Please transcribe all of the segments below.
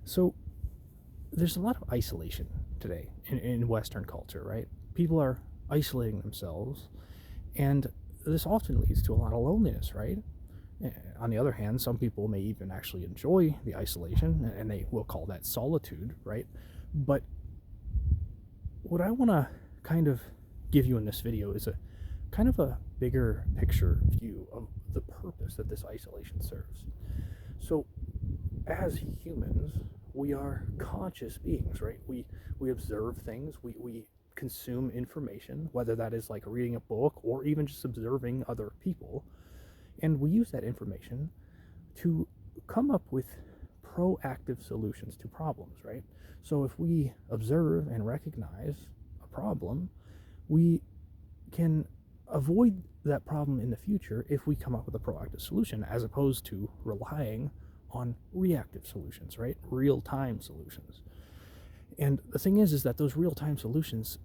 So there's a lot of isolation today in Western culture, right? People are isolating themselves, and this often leads to a lot of loneliness, right? On the other hand, some people may even actually enjoy the isolation, and they will call that solitude, right? But what I want to kind of give you in this video is a kind of a bigger picture view of the purpose that this isolation serves. So, as humans, we are conscious beings, right? We observe things, we consume information, whether that is like reading a book or even just observing other people, and we use that information to come up with proactive solutions to problems, right? So if we observe and recognize a problem, we can avoid that problem in the future if we come up with a proactive solution as opposed to relying on reactive solutions, right? Real time solutions. And the thing is that those real time solutions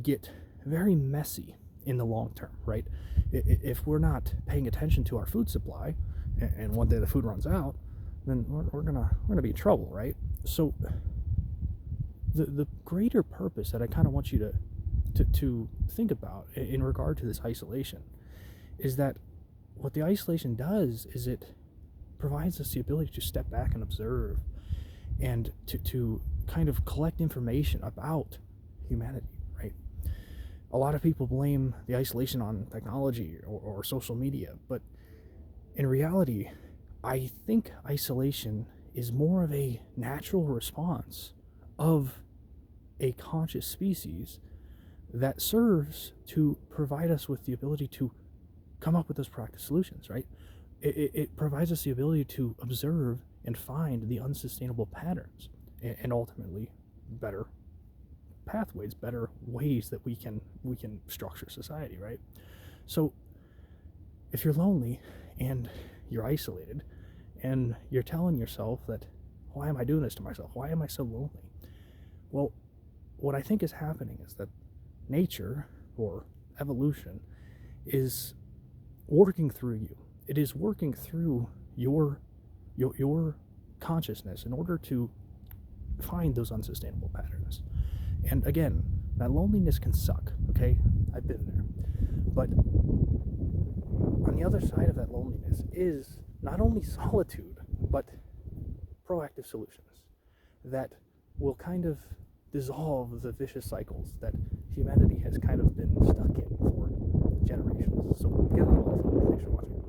get very messy in the long term, right? If we're not paying attention to our food supply, and one day the food runs out, then we're gonna be in trouble, right? So the greater purpose that I kind of want you to think about in regard to this isolation is that what the isolation does is it provides us the ability to step back and observe and to kind of collect information about humanity, right? A lot of people blame the isolation on technology or social media, but in reality, I think isolation is more of a natural response of a conscious species that serves to provide us with the ability to come up with those practice solutions, right? It provides us the ability to observe and find the unsustainable patterns and ultimately better pathways, better ways that we can structure society, right? So if you're lonely and you're isolated and you're telling yourself that, why am I doing this to myself? Why am I so lonely? Well, what I think is happening is that nature or evolution is working through you. It is working through your consciousness in order to find those unsustainable patterns. And again, that loneliness can suck, okay? I've been there. But on the other side of that loneliness is not only solitude, but proactive solutions that will kind of dissolve the vicious cycles that humanity has kind of been stuck in for generations. So get a little off. Thanks for watching.